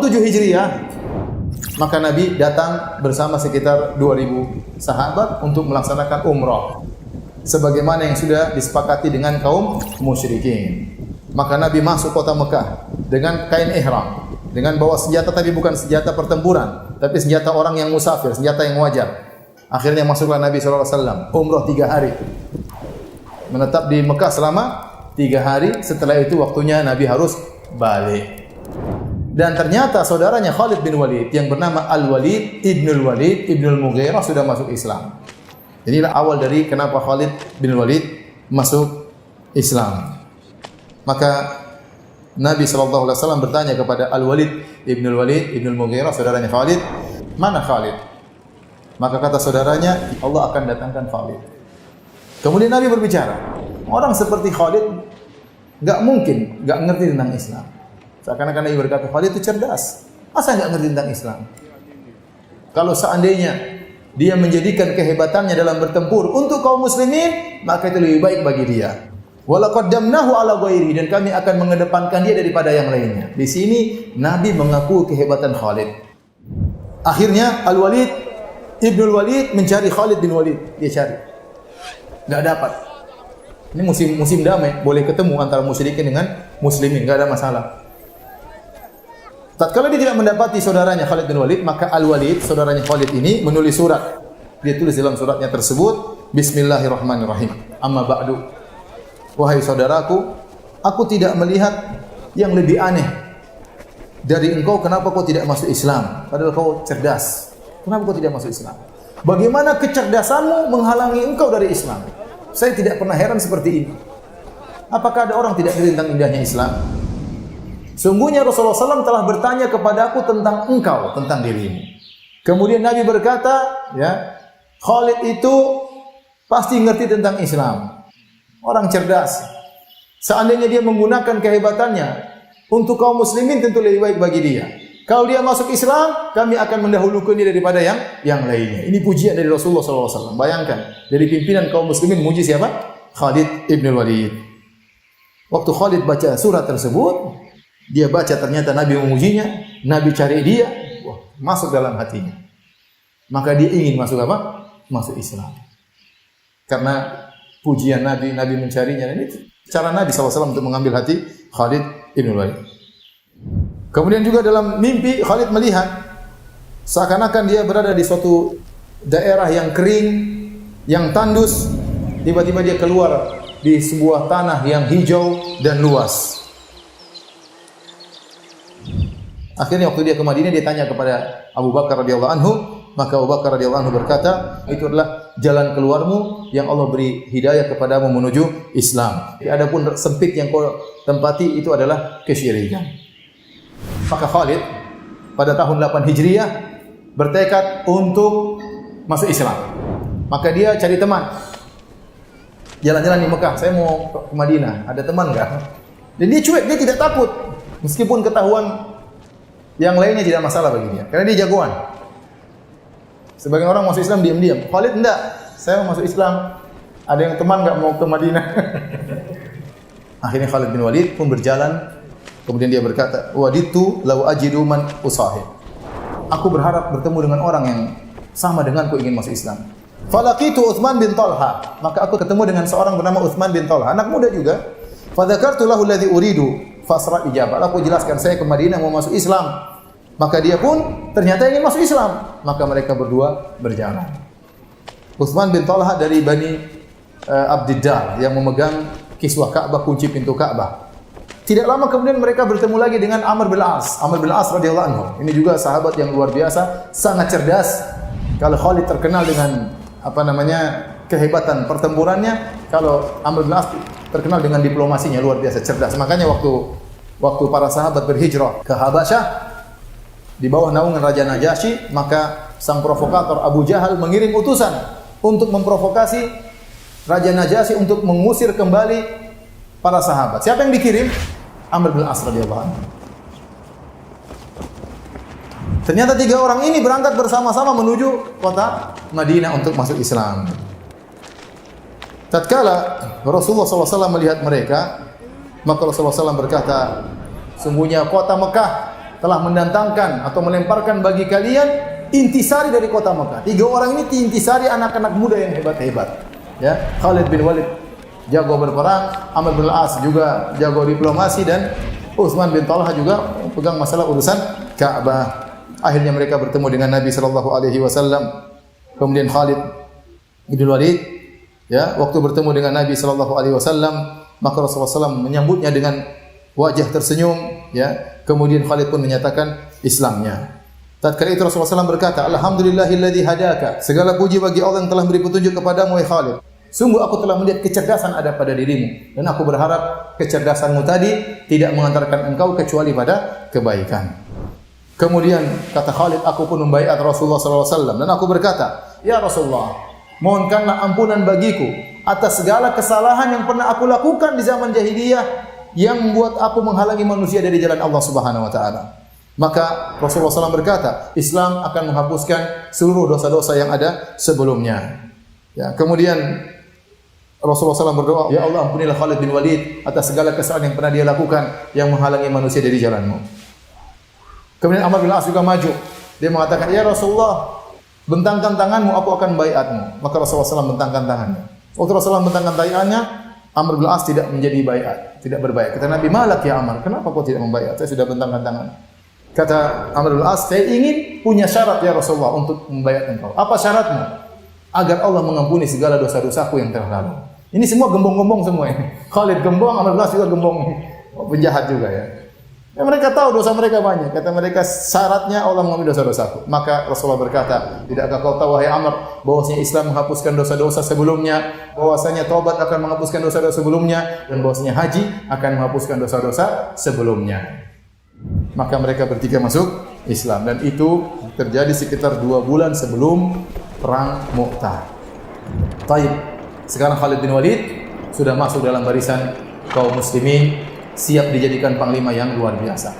7 Hijriah, maka Nabi datang bersama sekitar 2.000 sahabat untuk melaksanakan umrah sebagaimana yang sudah disepakati dengan kaum musyrikin. Maka Nabi masuk kota Mekah dengan kain ihram, dengan bawa senjata, tapi bukan senjata pertempuran, tapi senjata orang yang musafir, senjata yang wajar. Akhirnya masuklah Nabi SAW umrah 3 hari, menetap di Mekah selama 3 hari. Setelah itu waktunya Nabi harus balik. Dan ternyata saudaranya Khalid bin Walid yang bernama Al-Walid Ibnul Mughirah sudah masuk Islam. Inilah awal dari kenapa Khalid bin Walid masuk Islam. Maka Nabi SAW bertanya kepada Al-Walid Ibnul Mughirah, saudaranya Khalid, mana Khalid? Maka kata saudaranya, Allah akan datangkan Khalid. Kemudian Nabi berbicara, orang seperti Khalid enggak mungkin enggak ngerti tentang Islam. Seakan-akan Nabi berkata, Khalid itu cerdas. Masa enggak ngerti tentang Islam? Kalau seandainya dia menjadikan kehebatannya dalam bertempur untuk kaum muslimin, maka itu lebih baik bagi dia. Wala qaddamnahu ala ghairi, dan kami akan mengedepankan dia daripada yang lainnya. Di sini Nabi mengaku kehebatan Khalid. Akhirnya Al-Walid Ibnul Walid mencari Khalid bin Walid, dia cari. Enggak dapat. Ini musim damai, boleh ketemu antara musyrikin dengan muslimin, enggak ada masalah. Tatkala dia tidak mendapati saudaranya Khalid bin Walid, maka Al-Walid, saudaranya Khalid ini menulis surat. Dia tulis dalam suratnya tersebut, Bismillahirrahmanirrahim. Amma ba'du. Wahai saudaraku, aku tidak melihat yang lebih aneh dari engkau. Kenapa kau tidak masuk Islam? Padahal kau cerdas. Kenapa kau tidak masuk Islam? Bagaimana kecerdasanmu menghalangi engkau dari Islam? Saya tidak pernah heran seperti ini. Apakah ada orang tidak ngerti tentang indahnya Islam? Sungguhnya Rasulullah SAW telah bertanya kepada aku tentang engkau, tentang dirimu. Kemudian Nabi berkata, ya, Khalid itu pasti ngerti tentang Islam. Orang cerdas. Seandainya dia menggunakan kehebatannya untuk kaum muslimin, tentu lebih baik bagi dia. Kalau dia masuk Islam, kami akan mendahulukan dia daripada yang lainnya. Ini pujian dari Rasulullah SAW. Bayangkan, dari pimpinan kaum muslimin muji siapa? Khalid ibn Walid. Waktu Khalid baca surat tersebut, dia baca ternyata Nabi memujinya, Nabi cari dia, wah, masuk dalam hatinya. Maka dia ingin masuk apa? Masuk Islam. Karena pujian Nabi, Nabi mencarinya. Ini cara Nabi SAW untuk mengambil hati Khalid ibn Walid. Kemudian juga dalam mimpi Khalid melihat seakan-akan dia berada di suatu daerah yang kering, yang tandus. Tiba-tiba dia keluar di sebuah tanah yang hijau dan luas. Akhirnya waktu dia ke Madinah, dia tanya kepada Abu Bakar radhiyallahu anhu, maka Abu Bakar radhiyallahu anhu berkata, itu adalah jalan keluarmu yang Allah beri hidayah kepadamu menuju Islam. Adapun sempit yang kau tempati itu adalah kesyirikan. Maka Khalid pada tahun 8 Hijriah bertekad untuk masuk Islam. Maka dia cari teman. Jalan-jalan di Mekah, saya mau ke Madinah, ada teman enggak? Dan dia cuek, dia tidak takut. Meskipun ketahuan yang lainnya tidak masalah bagi dia, karena dia jagoan. Sebagian orang masuk Islam diam-diam. Khalid enggak, saya mau masuk Islam. Ada yang teman enggak mau ke Madinah? Akhirnya Khalid bin Walid pun berjalan. Kemudian dia berkata, waditu law ajidu man usahib. Aku berharap bertemu dengan orang yang sama denganku ingin masuk Islam. Falaqitu Utsman bin Talha. Maka aku ketemu dengan seorang bernama Utsman bin Talha, anak muda juga. Fadzakartu lahu alladhi uridu fasra ijabah. Aku jelaskan saya ke Madinah mau masuk Islam. Maka dia pun ternyata ingin masuk Islam. Maka mereka berdua berjalan. Utsman bin Talha dari Bani Abdiddar yang memegang kiswah Ka'bah, kunci pintu Ka'bah. Tidak lama kemudian mereka bertemu lagi dengan Amr bin As. Amr bin As radhiyallahu anhu. Ini juga sahabat yang luar biasa, sangat cerdas. Kalau Khalid terkenal dengan kehebatan pertempurannya, kalau Amr bin As terkenal dengan diplomasinya, luar biasa cerdas. Makanya waktu para sahabat berhijrah ke Habasyah di bawah naungan Raja Najasyi, maka sang provokator Abu Jahal mengirim utusan untuk memprovokasi Raja Najasyi untuk mengusir kembali para sahabat. Siapa yang dikirim? Amr bin As radhiyallahu anhu. Ternyata 3 orang ini berangkat bersama-sama menuju kota Madinah untuk masuk Islam. Tatkala Rasulullah SAW melihat mereka, maka Rasulullah SAW berkata, sungguhnya kota Mekah telah mendatangkan atau melemparkan bagi kalian intisari dari kota Mekah. 3 orang ini intisari anak-anak muda yang hebat-hebat. Ya, Khalid bin Walid jago berperang, Amr bin Al-As juga jago diplomasi, dan Utsman bin Talha juga pegang masalah urusan Ka'bah. Akhirnya mereka bertemu dengan Nabi sallallahu alaihi wasallam. Kemudian Khalid bin Walid, ya, waktu bertemu dengan Nabi sallallahu alaihi wasallam, maka Rasulullah SAW menyambutnya dengan wajah tersenyum, ya. Kemudian Khalid pun menyatakan Islamnya. Tatkala itu Rasulullah SAW berkata, Alhamdulillahilladzi hadaka. Segala puji bagi Allah yang telah beri petunjuk kepadamu, wahai Khalid. Sungguh aku telah melihat kecerdasan ada pada dirimu, dan aku berharap kecerdasanmu tadi tidak mengantarkan engkau kecuali pada kebaikan. Kemudian kata Khalid, aku pun membaiat Rasulullah SAW, dan aku berkata, ya Rasulullah, mohonkanlah ampunan bagiku atas segala kesalahan yang pernah aku lakukan di zaman jahiliyah yang membuat aku menghalangi manusia dari jalan Allah Subhanahu wa taala. Maka Rasulullah SAW berkata, Islam akan menghapuskan seluruh dosa-dosa yang ada sebelumnya. Ya, kemudian Rasulullah SAW berdoa, ya Allah, ampunilah Khalid bin Walid atas segala kesalahan yang pernah dia lakukan yang menghalangi manusia dari jalanmu. Kemudian Amr bin Al-As juga maju. Dia mengatakan, ya Rasulullah, bentangkan tanganmu, aku akan baiatmu. Maka Rasulullah SAW bentangkan tangannya. Waktu Rasulullah bentangkan tangannya, Amr bin Al-As tidak menjadi baiat, tidak berbaiat. Kata Nabi, malak ya Amr, kenapa kau tidak membaiat? Saya sudah bentangkan tangan. Kata Amr bin Al-As, saya ingin punya syarat ya Rasulullah untuk membaiat engkau. Apa syaratmu? Agar Allah mengampuni segala dosa-dosaku yang telah lalu. Ini semua gembong-gembong semua ini. Khalid gembong, Amr bin Al-As juga gembong. Penjahat juga ya. Ya, mereka tahu dosa mereka banyak. Kata mereka, syaratnya Allah mengampuni dosa-dosaku. Maka Rasulullah berkata, tidakkah kau tahu wahai Amr, bahwasanya Islam menghapuskan dosa-dosa sebelumnya, bahwasanya taubat akan menghapuskan dosa-dosa sebelumnya, dan bahwasanya haji akan menghapuskan dosa-dosa sebelumnya. Maka mereka bertiga masuk Islam, dan itu terjadi sekitar 2 bulan sebelum perang Mu'tah. Taib. Sekarang Khalid bin Walid sudah masuk dalam barisan kaum muslimin, siap dijadikan panglima yang luar biasa.